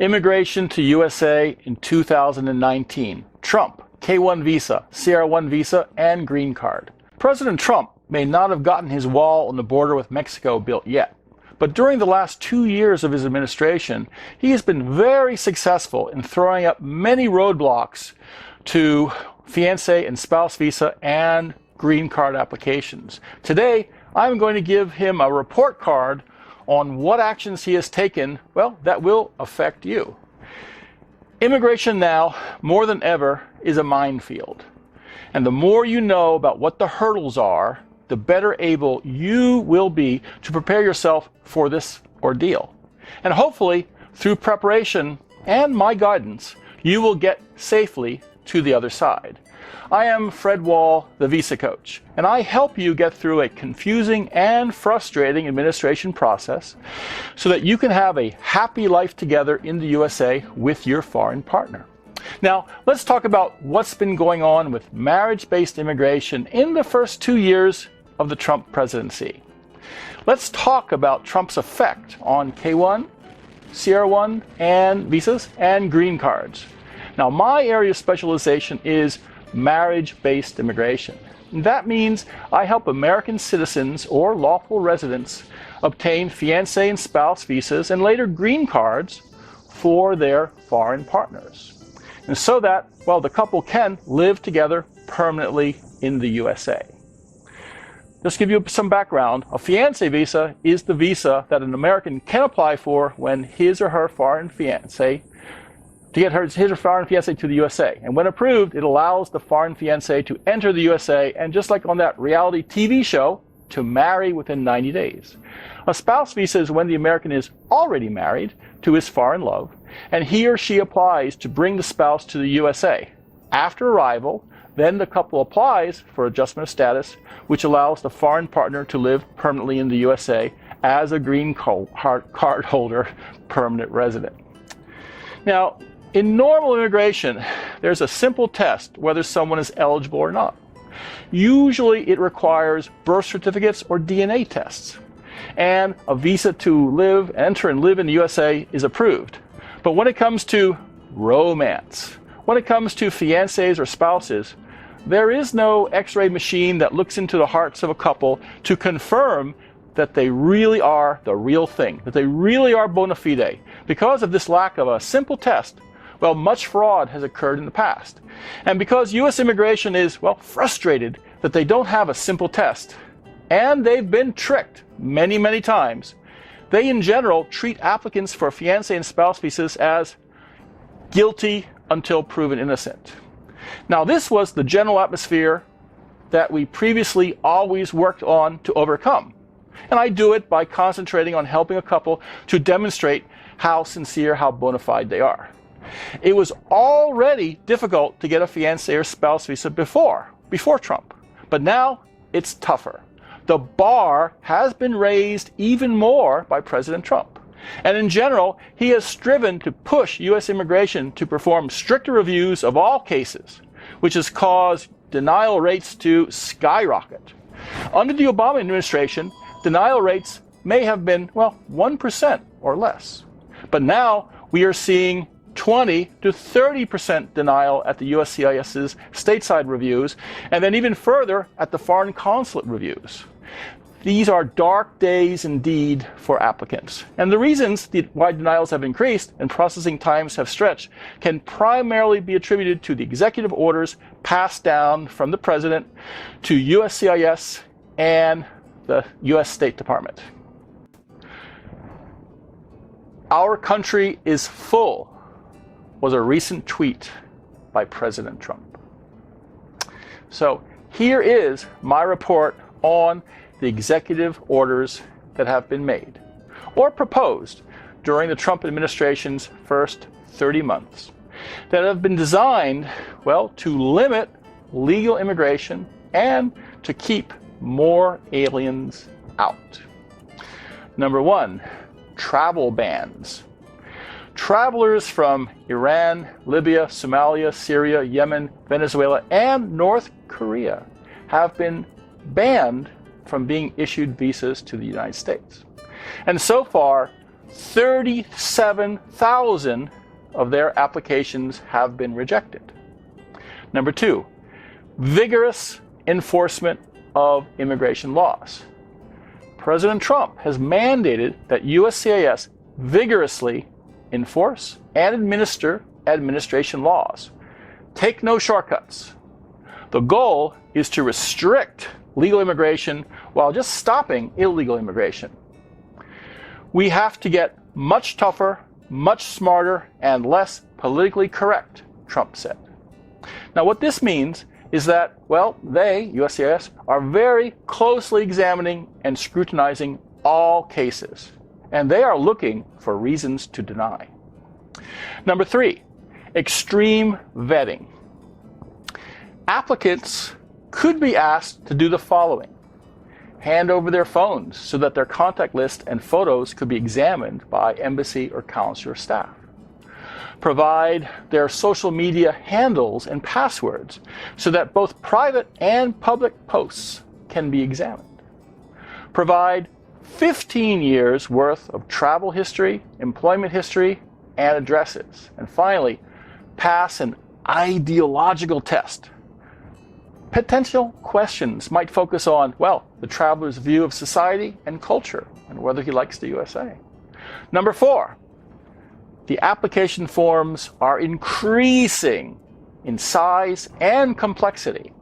Immigration to USA in 2019. Trump, K-1 visa, CR1 visa, and green card. President Trump may not have gotten his wall on the border with Mexico built yet, but during the last 2 years of his administration, he has been very successful in throwing up many roadblocks to fiancé and spouse visa and green card applications. Today, I'm going to give him a report card on what actions he has taken, well, that will affect you. Immigration now, more than ever, is a minefield. And the more you know about what the hurdles are, the better able you will be to prepare yourself for this ordeal. And hopefully, through preparation and my guidance, you will get safely to the other side. I am Fred Wall, the VisaCoach, and I help you get through a confusing and frustrating administration process so that you can have a happy life together in the USA with your foreign partner. Now, let's talk about what's been going on with marriage-based immigration in the first 2 years of the Trump presidency. Let's talk about Trump's effect on K-1, CR1, and visas and green cards. Now, my area of specialization is marriage-based immigration. That means I help American citizens or lawful residents obtain fiancé and spouse visas and later green cards for their foreign partners. And so that, well, the couple can live together permanently in the USA. Just to give you some background, a fiancé visa is the visa that an American can apply for when his or her foreign fiancé to get his or foreign fiancé to the USA. And when approved, it allows the foreign fiancé to enter the USA and, just like on that reality TV show, to marry within 90 days. A spouse visa is when the American is already married to his foreign love, and he or she applies to bring the spouse to the USA. After arrival, then the couple applies for adjustment of status, which allows the foreign partner to live permanently in the USA as a green card holder, permanent resident. Now, in normal immigration, there's a simple test whether someone is eligible or not. Usually it requires birth certificates or DNA tests, and a visa to enter and live in the USA is approved. But when it comes to romance, when it comes to fiancés or spouses, there is no X-ray machine that looks into the hearts of a couple to confirm that they really are the real thing, that they really are bona fide. Because of this lack of a simple test, well, much fraud has occurred in the past. And because U.S. immigration is, well, frustrated that they don't have a simple test, and they've been tricked many, many times, they in general treat applicants for fiancé and spouse visas as guilty until proven innocent. Now, this was the general atmosphere that we previously always worked on to overcome. And I do it by concentrating on helping a couple to demonstrate how sincere, how bona fide they are. It was already difficult to get a fiancé or spouse visa before Trump, but now it's tougher. The bar has been raised even more by President Trump. And in general, he has striven to push U.S. immigration to perform stricter reviews of all cases, which has caused denial rates to skyrocket. Under the Obama administration, denial rates may have been, well, 1% or less. But now we are seeing 20 to 30% denial at the US CIS's stateside reviews, and then even further at the foreign consulate reviews. These are dark days indeed for applicants. And the reasons why denials have increased and processing times have stretched can primarily be attributed to the executive orders passed down from the President to US CIS and the US State Department. Our country is full, was a recent tweet by President Trump. So here is my report on the executive orders that have been made or proposed during the Trump administration's first 30 months that have been designed, well, to limit legal immigration and to keep more aliens out. Number one, travel bans. Travelers from Iran, Libya, Somalia, Syria, Yemen, Venezuela, and North Korea have been banned from being issued visas to the United States. And so far, 37,000 of their applications have been rejected. Number 2, vigorous enforcement of immigration laws. President Trump has mandated that US CIS vigorously enforce and administer administration laws. Take no shortcuts. The goal is to restrict legal immigration while just stopping illegal immigration. We have to get much tougher, much smarter, and less politically correct, Trump said. Now, what this means is that, well, they, US CIS, are very closely examining and scrutinizing all cases, and they are looking for reasons to deny. Number 3, extreme vetting. Applicants could be asked to do the following: hand over their phones so that their contact list and photos could be examined by embassy or consular staff. Provide their social media handles and passwords so that both private and public posts can be examined. Provide 15 years worth of travel history, employment history, and addresses. And finally, pass an ideological test. Potential questions might focus on, well, the traveler's view of society and culture and whether he likes the USA. Number 4, the application forms are increasing in size and complexity.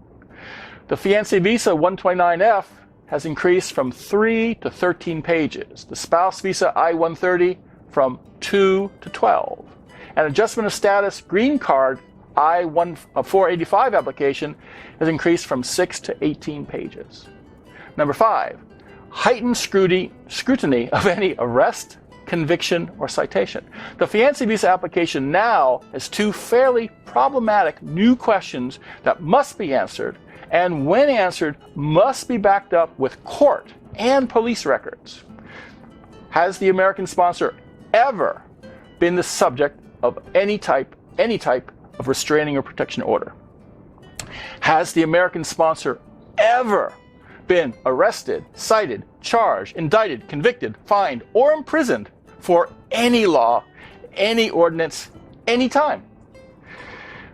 The Fiance visa 129F has increased from 3 to 13 pages. The spouse visa I-130 from 2 to 12. And adjustment of status green card I-485 application has increased from 6 to 18 pages. Number 5, heightened scrutiny of any arrest, conviction, or citation. The Fiance visa application now has 2 fairly problematic new questions that must be answered, and when answered, must be backed up with court and police records. Has the American sponsor ever been the subject of any type of restraining or protection order? Has the American sponsor ever been arrested, cited, charged, indicted, convicted, fined, or imprisoned for any law, any ordinance, any time?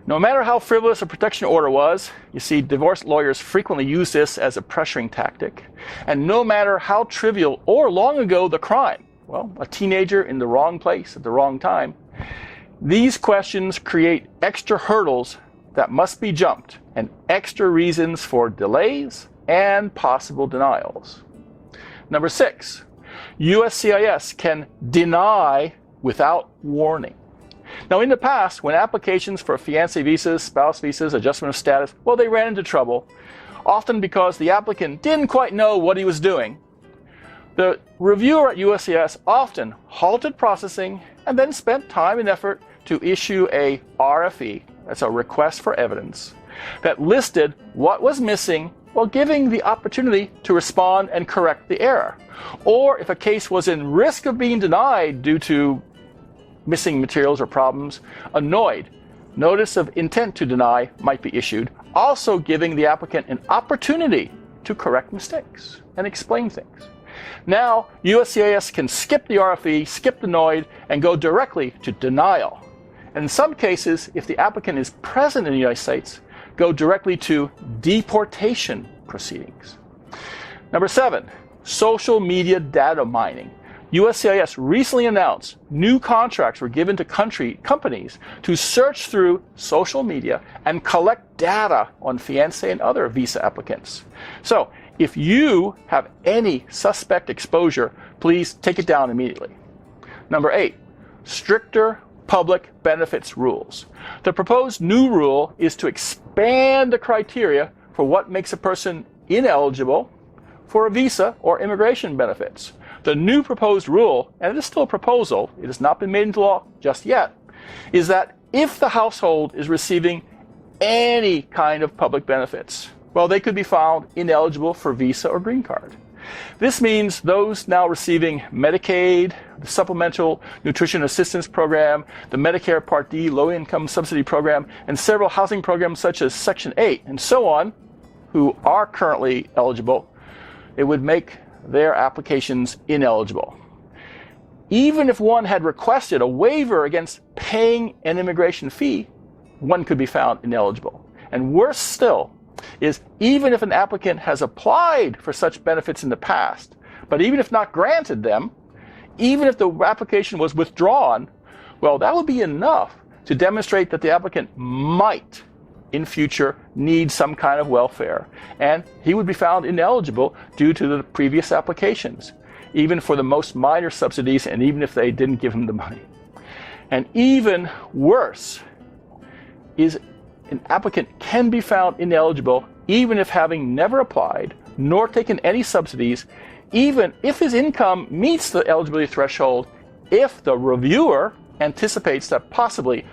No matter how frivolous a protection order was, you see, divorce lawyers frequently use this as a pressuring tactic. And no matter how trivial or long ago the crime, well, a teenager in the wrong place at the wrong time, these questions create extra hurdles that must be jumped and extra reasons for delays and possible denials. Number 6, US CIS can deny without warning. Now, in the past, when applications for fiancé visas, spouse visas, adjustment of status, well, they ran into trouble, often because the applicant didn't quite know what he was doing. The reviewer at US CIS often halted processing and then spent time and effort to issue a RFE, that's a request for evidence, that listed what was missing while giving the opportunity to respond and correct the error. Or if a case was in risk of being denied due to missing materials or problems, a NOID, notice of intent to deny, might be issued, also giving the applicant an opportunity to correct mistakes and explain things. Now, US CIS can skip the RFE, skip the NOID, and go directly to denial. And in some cases, if the applicant is present in the United States, go directly to deportation proceedings. Number 7, social media data mining. US CIS recently announced new contracts were given to companies to search through social media and collect data on fiancé and other visa applicants. So, if you have any suspect exposure, please take it down immediately. Number 8, stricter public benefits rules. The proposed new rule is to expand the criteria for what makes a person ineligible for a visa or immigration benefits. The new proposed rule, and it is still a proposal, it has not been made into law just yet, is that if the household is receiving any kind of public benefits, well, they could be found ineligible for visa or green card. This means those now receiving Medicaid, the Supplemental Nutrition Assistance Program, the Medicare Part D Low-Income Subsidy Program, and several housing programs such as Section 8 and so on, who are currently eligible, it would make their applications ineligible. even if one had requested a waiver against paying an immigration fee, one could be found ineligible. And worse still is even if an applicant has applied for such benefits in the past, but even if not granted them, even if the application was withdrawn, well, that would be enough to demonstrate that the applicant might in future need some kind of welfare, and he would be found ineligible due to the previous applications, even for the most minor subsidies and even if they didn't give him the money. And even worse is an applicant can be found ineligible even if having never applied nor taken any subsidies, even if his income meets the eligibility threshold, if the reviewer anticipates that possibly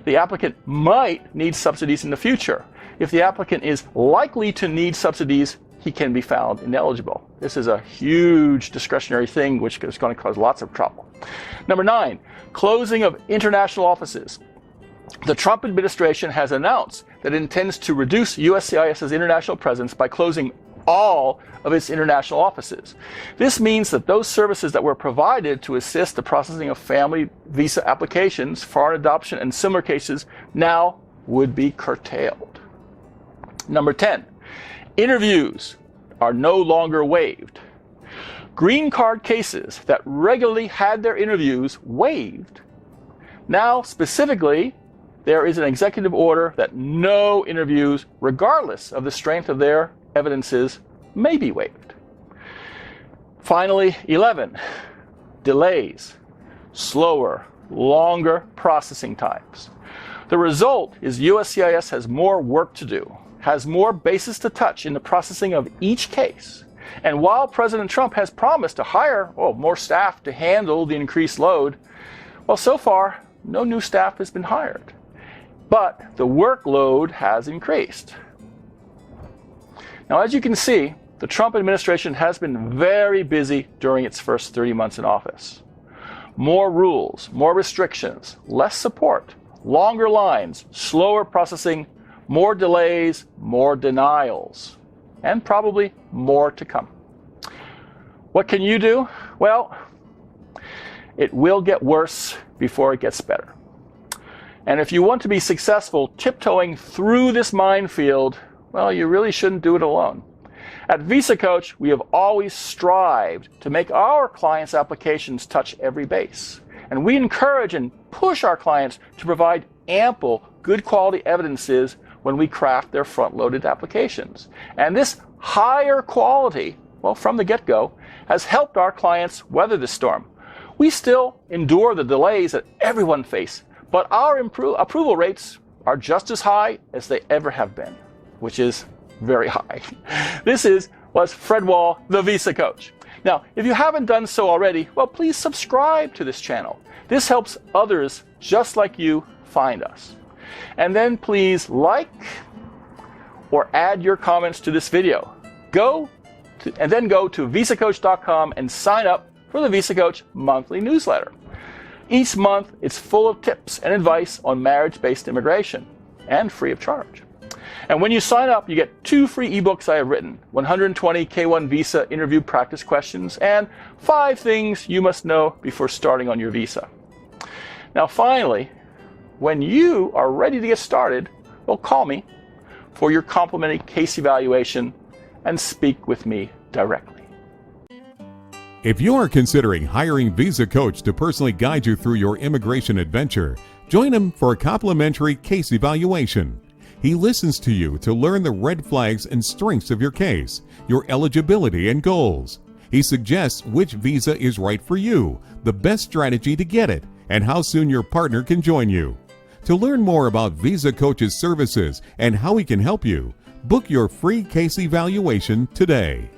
the applicant might need subsidies in the future. If the applicant is likely to need subsidies, he can be found ineligible. This is a huge discretionary thing which is going to cause lots of trouble. Number 9, closing of international offices. The Trump administration has announced that it intends to reduce US CIS's international presence by closing all of its international offices. This means that those services that were provided to assist the processing of family visa applications, foreign adoption, and similar cases now would be curtailed. Number 10, interviews are no longer waived. Green card cases that regularly had their interviews waived, now specifically there is an executive order that no interviews, regardless of the strength of their evidences, may be waived. Finally, 11, delays, slower, longer processing times. The result is US CIS has more work to do, has more bases to touch in the processing of each case. And while President Trump has promised to hire more staff to handle the increased load, well, so far, no new staff has been hired. But the workload has increased. Now, as you can see, the Trump administration has been very busy during its first 30 months in office. More rules, more restrictions, less support, longer lines, slower processing, more delays, more denials, and probably more to come. What can you do? Well, it will get worse before it gets better. And if you want to be successful tiptoeing through this minefield, well, you really shouldn't do it alone. At VisaCoach, we have always strived to make our clients' applications touch every base. And we encourage and push our clients to provide ample, good quality evidences when we craft their front-loaded applications. And this higher quality, well, from the get-go, has helped our clients weather the storm. We still endure the delays that everyone faces, but our approval rates are just as high as they ever have been, which is very high. This was Fred Wall, the VisaCoach. Now, if you haven't done so already, well, please subscribe to this channel. This helps others just like you find us. And then please like or add your comments to this video. Go to VisaCoach.com and sign up for the VisaCoach monthly newsletter. Each month, it's full of tips and advice on marriage-based immigration, and free of charge. And when you sign up, you get 2 free ebooks I have written, 120 K1 visa interview practice questions, and 5 things you must know before starting on your visa. Now finally, when you are ready to get started, well, call me for your complimentary case evaluation and speak with me directly. If you are considering hiring VisaCoach to personally guide you through your immigration adventure, join him for a complimentary case evaluation. He listens to you to learn the red flags and strengths of your case, your eligibility and goals. He suggests which visa is right for you, the best strategy to get it, and how soon your partner can join you. To learn more about VisaCoach's services and how he can help you, book your free case evaluation today.